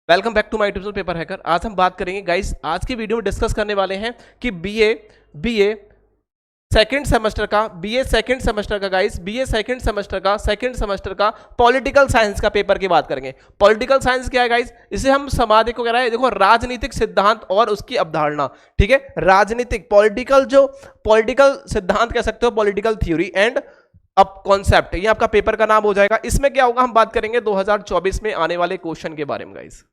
Welcome back to my YouTube channel paper hacker. आज हम बात करेंगे गाइस, आज की वीडियो में डिस्कस करने वाले हैं कि बीए सेकंड सेमेस्टर का सेकंड सेमेस्टर का पॉलिटिकल साइंस का पेपर की बात करेंगे। पॉलिटिकल साइंस क्या है गाइस? इसे हम सामाजिक वगैरह है, देखो राजनीतिक सिद्धांत और उसकी अवधारणा। ठीक है, राजनीतिक पॉलिटिकल सिद्धांत कह सकते हो, पॉलिटिकल थ्योरी एंड अब कॉन्सेप्ट, ये आपका पेपर का नाम हो जाएगा। इसमें क्या होगा, हम बात करेंगे 2024 में आने वाले क्वेश्चन के बारे में गाइस।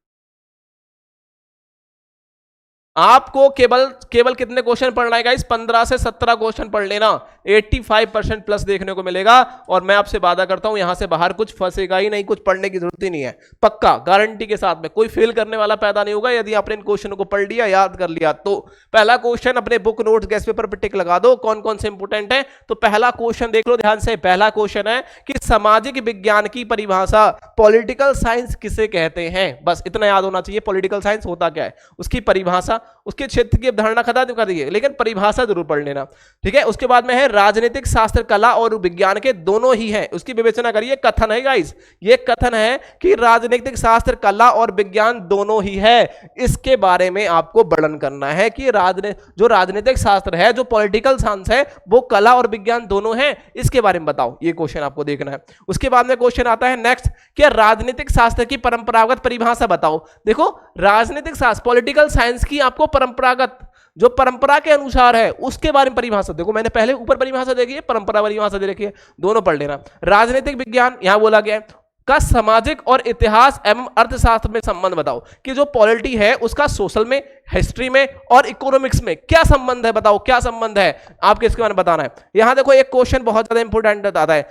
आपको केवल कितने क्वेश्चन पढ़ना है गाइस? 15 से 17 क्वेश्चन पढ़ लेना, 85% प्लस देखने को मिलेगा। और मैं आपसे वादा करता हूं यहां से बाहर कुछ फंसेगा ही नहीं, कुछ पढ़ने की जरूरत ही नहीं है, पक्का गारंटी के साथ में। कोई फेल करने वाला पैदा नहीं होगा यदि आपने इन क्वेश्चनों को पढ़ लिया, याद कर लिया। तो पहला क्वेश्चन अपने बुक नोट्स गेस्ट पेपर पर टिक लगा दो, कौन कौन से इंपोर्टेंट है। तो पहला क्वेश्चन देख लो ध्यान से। पहला क्वेश्चन है कि सामाजिक विज्ञान की परिभाषा पॉलिटिकल साइंस किसे कहते हैं। बस इतना याद होना चाहिए, पॉलिटिकल साइंस होता क्या है, उसकी परिभाषा, उसके क्षेत्र की अवधारणा खत्म कर दीजिए, लेकिन परिभाषा जरूर पढ़ लेना। ठीक है, उसके बाद में है राजनीतिक शास्त्र कला और विज्ञान के दोनों ही हैं, उसकी विवेचना करिए। कथन है गाइस, ये कथन है कि राजनीतिक शास्त्र कला और विज्ञान दोनों ही है। इसके बारे में आपको वर्णन करना है कि जो राजनीतिक शास्त्र है, जो पॉलिटिकल साइंस है, वो कला और विज्ञान दोनों है, इसके बारे में बताओ। ये क्वेश्चन आपको देखना है। उसके बाद में क्वेश्चन आता है नेक्स्ट, कि राजनीतिक शास्त्र की परंपरागत परिभाषा बताओ। देखो राजनीतिक शास्त्र, पॉलिटिकल साइंस की आपको परंपरागत, जो परंपरा के अनुसार है, उसके बारे में परिभाषा। देखो मैंने पहले ऊपर परिभाषा देखी है, परंपरा परिभाषा दे रखी है, दोनों पढ़ लेना। राजनीतिक विज्ञान यहां बोला गया है का सामाजिक और इतिहास एवं अर्थशास्त्र में संबंध बताओ, कि जो पॉलिटी है उसका सोशल में, हिस्ट्री में और इकोनॉमिक्स में क्या संबंध है, बताओ क्या संबंध है, आपके इसके बारे में बताना है। यहां देखो एक क्वेश्चन बहुत ज्यादा इंपॉर्टेंट आता है,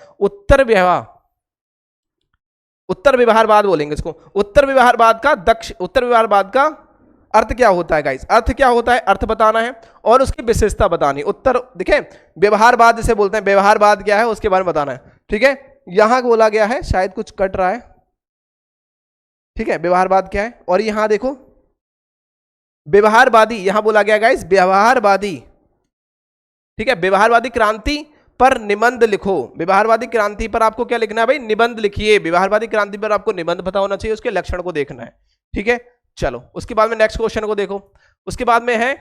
उत्तर व्यवहारवाद बोलेंगे इसको। उत्तर व्यवहारवाद का अर्थ क्या होता है गाइस? अर्थ क्या होता है, अर्थ बताना है और उसकी विशेषता बतानी। उत्तर देखें, व्यवहारवाद जिसे बोलते हैं, व्यवहारवाद क्या है उसके बारे में बताना है। ठीक है, यहां बोला गया है, शायद कुछ कट रहा है। ठीक है, व्यवहारवाद क्या है, और यहां देखो व्यवहारवादी, यहां बोला गया गाइस व्यवहारवादी। ठीक है, व्यवहारवादी क्रांति पर निबंध लिखो। व्यवहारवादी क्रांति पर आपको क्या लिखना है भाई? निबंध लिखिए। व्यवहारवादी क्रांति पर आपको निबंध पता होना चाहिए, उसके लक्षण को देखना है। ठीक है, चलो उसके बाद में नेक्स्ट क्वेश्चन को देखो। उसके बाद में है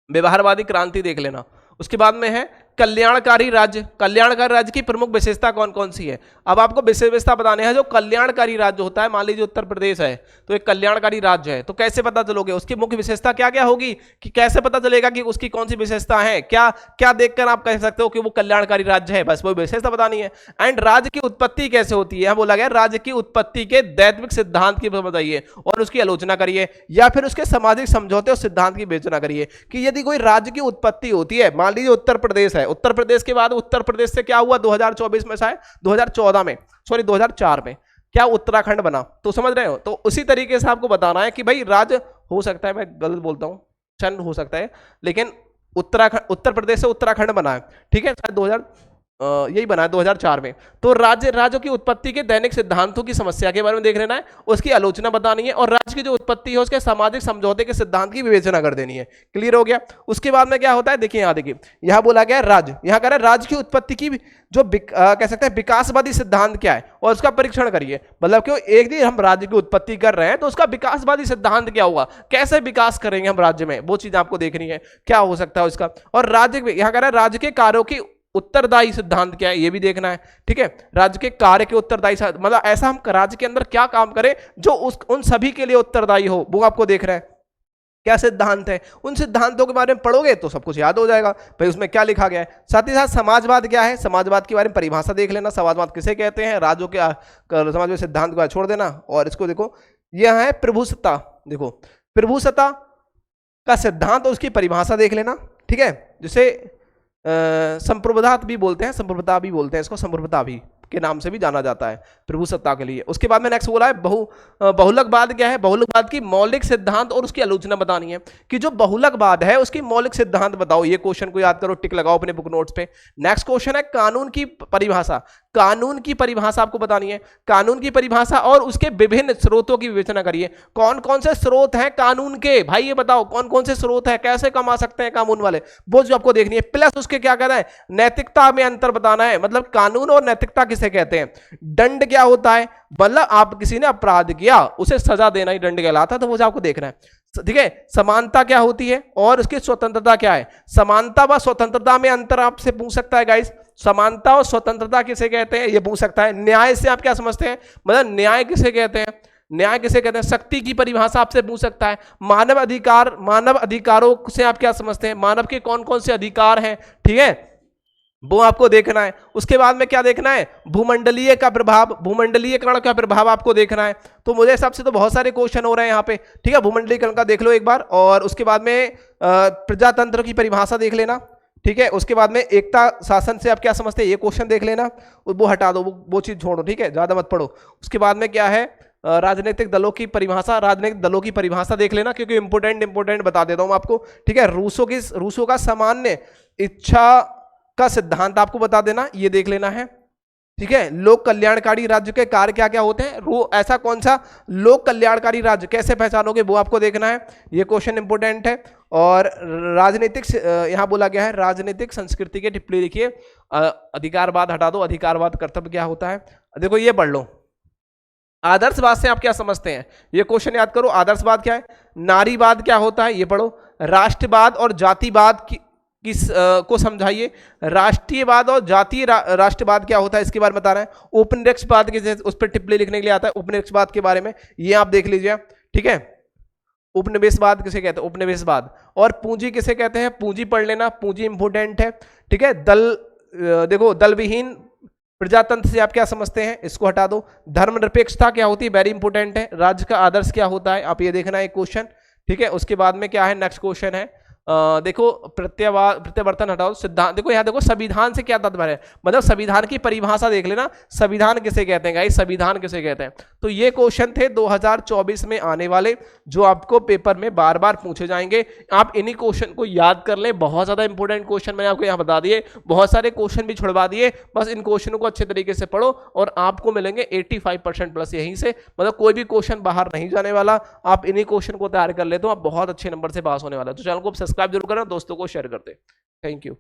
व्यवहारवादी क्रांति देख लेना। उसके बाद में है कल्याणकारी राज्य। कल्याणकारी राज्य की प्रमुख विशेषता कौन कौन सी है? अब आपको विशेषता बताने हैं। जो कल्याणकारी राज्य होता है, मान लीजिए उत्तर प्रदेश है, तो एक कल्याणकारी राज्य है, तो कैसे पता चलोगे उसकी मुख्य विशेषता क्या क्या होगी, कि कैसे पता चलेगा कि उसकी कौन सी विशेषता है, क्या क्या देखकर आप कह सकते हो कि वो कल्याणकारी राज्य है? बस वो विशेषता बतानी है। एंड राज्य की उत्पत्ति कैसे होती है, बोला गया राज्य की उत्पत्ति के दैत्विक सिद्धांत की बताइए और उसकी आलोचना करिए, या फिर उसके सामाजिक समझौते और सिद्धांत की विवेचना करिए। कि यदि कोई राज्य की उत्पत्ति होती है, मान लीजिए उत्तर प्रदेश है, उत्तर प्रदेश के बाद उत्तर प्रदेश से क्या हुआ 2024 में, शायद 2014 में, सॉरी 2004 में क्या उत्तराखंड बना, तो समझ रहे हो। तो उसी तरीके से आपको बताना है कि भाई राज्य हो सकता है, मैं गलत बोलता हूं, चंद हो सकता है, लेकिन उत्तर प्रदेश से उत्तराखंड बना है। ठीक है, शायद यही बना है 2004 में। तो राज्यों की उत्पत्ति के दैनिक सिद्धांतों की समस्या के बारे में देख लेना है, उसकी आलोचना बतानी है, और राज्य की जो उत्पत्ति है उसके सामाजिक समझौते के सिद्धांत की विवेचना कर देनी है। क्लियर हो गया। उसके बाद में क्या होता है, देखिए यहां देखिए, यहां बोला गया राज्य, यहां कह रहा है राज्य की उत्पत्ति की जो कह सकते हैं विकासवादी सिद्धांत क्या है और उसका परीक्षण करिए। मतलब क्यों एक दिन हम राज्य की उत्पत्ति कर रहे हैं तो उसका विकासवादी सिद्धांत क्या होगा, कैसे विकास करेंगे हम राज्य में, वो चीज आपको देखनी है, क्या हो सकता है उसका। और राज्य, यहां कह रहा है राज्य के कार्यों की उत्तरदायी सिद्धांत क्या है, ये भी देखना है। ठीक है, राज्य के कार्य के उत्तरदायी, मतलब ऐसा हम राज्य के अंदर क्या काम करें जो उन सभी के लिए उत्तरदायी हो, वो आपको देख रहे हैं। क्या सिद्धांत है, उन सिद्धांतों के बारे में पढ़ोगे तो सब कुछ याद हो जाएगा भाई उसमें क्या लिखा गया है। साथ ही साथ समाजवाद क्या है, समाजवाद के बारे में परिभाषा देख लेना, समाजवाद किसे कहते हैं, राज्यों के समाजवादी सिद्धांत को छोड़ देना। और इसको देखो, यह है प्रभुसत्ता। देखो प्रभुसत्ता का सिद्धांत और उसकी परिभाषा देख लेना। ठीक है, जिसे संप्रभुता भी बोलते हैं, संप्रभुता भी बोलते हैं इसको, संप्रभुता भी के नाम से भी जाना जाता है प्रभुसत्ता के लिए। उसके बाद में नेक्स्ट बोला है बहुलकवाद क्या है, बहुलकवाद की मौलिक सिद्धांत और उसकी आलोचना बतानी है। कि जो बहुलकवाद है उसकी मौलिक सिद्धांत बताओ। ये क्वेश्चन को याद करो, टिक लगाओ अपने बुक नोट्स पे। नेक्स्ट क्वेश्चन है कानून की परिभाषा। कानून की परिभाषा आपको बतानी है, कानून की परिभाषा और उसके विभिन्न स्रोतों की विवेचना करिए। कौन कौन से स्रोत हैं कानून के, भाई ये बताओ कौन कौन से स्रोत हैं, कैसे कमा सकते हैं कानून वाले, वो जो आपको देखनी है। प्लस उसके क्या कहना है, नैतिकता में अंतर बताना है, मतलब कानून और नैतिकता किसे किसे कहते हैं? दंड क्या होता है? मतलब आप किसी ने अपराध किया, उसे सजा देना ही दंड कहलाता है, तो वो आपको देखना है। ठीक है, समानता क्या होती है और उसकी स्वतंत्रता क्या है? समानता व स्वतंत्रता में अंतर आपसे पूछ सकता है गाइस। समानता और स्वतंत्रता किसे कहते हैं ये पूछ सकता है। न्याय से आप क्या समझते हैं? मतलब न्याय किसे कहते हैं? न्याय किसे कहते हैं? शक्ति की परिभाषा आपसे पूछ सकता है। मानव अधिकार, मानव अधिकारों से आप क्या समझते हैं? मानव के कौन कौन से अधिकार हैं, ठीक है, वो आपको देखना है। उसके बाद में क्या देखना है? भूमंडलीय का प्रभाव, भूमंडलीयकरण का प्रभाव आपको देखना है। तो मुझे हिसाब से तो बहुत सारे क्वेश्चन हो रहे हैं यहाँ पे, ठीक है। भूमंडलीकरण का देख लो एक बार, और उसके बाद में प्रजातंत्र की परिभाषा देख लेना, ठीक है। उसके बाद में एकता शासन से आप क्या समझते हैं, ये क्वेश्चन देख लेना, वो हटा दो, वो चीज छोड़ो, ठीक है, ज्यादा मत पढ़ो। उसके बाद में क्या है, राजनीतिक दलों की परिभाषा, राजनीतिक दलों की परिभाषा देख लेना, क्योंकि इंपोर्टेंट बता देता हूं आपको, ठीक है। रूसों का सामान्य इच्छा का सिद्धांत आपको बता देना, ये देख लेना है, ठीक है। लोक कल्याणकारी राज्य के कार्य क्या क्या होते हैं, ऐसा कौन सा लोक कल्याणकारी राज्य कैसे पहचानोगे, वो आपको देखना है, ये क्वेश्चन इंपोर्टेंट है। और राजनीतिक, यहां बोला गया है राजनीतिक संस्कृति के टिप्पणी लिखिए। अधिकारवाद हटा दो, अधिकारवाद कर्तव्य क्या होता है, देखो ये पढ़ लो। आदर्शवाद से आप क्या समझते हैं, ये क्वेश्चन याद करो। आदर्शवाद क्या है? नारीवाद क्या होता है, ये पढ़ो। राष्ट्रवाद और जातिवाद को समझाइए। राष्ट्रीयवाद और जातीय राष्ट्रवाद क्या होता है, इसके बारे में बता रहे हैं। उपनिवेशवाद के, उस पर टिप्पणी लिखने के लिए आता है, उपनिवेशवाद के बारे में, ये आप देख लीजिए, ठीक है। उपनिवेशवाद किसे कहते हैं? उपनिवेशवाद। और पूंजी किसे कहते हैं? पूंजी पढ़ लेना, पूंजी इंपोर्टेंट है, ठीक है। देखो दल विहीन प्रजातंत्र से आप क्या समझते हैं, इसको हटा दो। धर्मनिरपेक्षता क्या होती है, वेरी इंपोर्टेंट है। राज्य का आदर्श क्या होता है, आप ये देखना है एक क्वेश्चन, ठीक है। उसके बाद में क्या है, नेक्स्ट क्वेश्चन है, देखो प्रत्यावर्तन हटाओ, सिद्धांत देखो, यहाँ देखो संविधान से क्या तात्पर्य है, मतलब संविधान की परिभाषा देख लेना, संविधान किसे कहते हैं गाइस, संविधान किसे कहते हैं। तो ये क्वेश्चन थे 2024 में आने वाले, जो आपको पेपर में बार बार पूछे जाएंगे। आप इन्हीं क्वेश्चन को याद कर लें, बहुत ज्यादा इंपॉर्टेंट क्वेश्चन मैंने आपको यहाँ बता दिए, बहुत सारे क्वेश्चन भी छुड़वा दिए, बस इन क्वेश्चनों को अच्छे तरीके से पढ़ो और आपको मिलेंगे 85% प्लस यहीं से, मतलब कोई भी क्वेश्चन बाहर नहीं जाने वाला। आप इन्हीं क्वेश्चन को तैयार कर ले तो आप बहुत अच्छे नंबर से पास होने वाला है। तो चैनल को सब्सक्राइब जरूर करना, दोस्तों को शेयर करते। Thank you.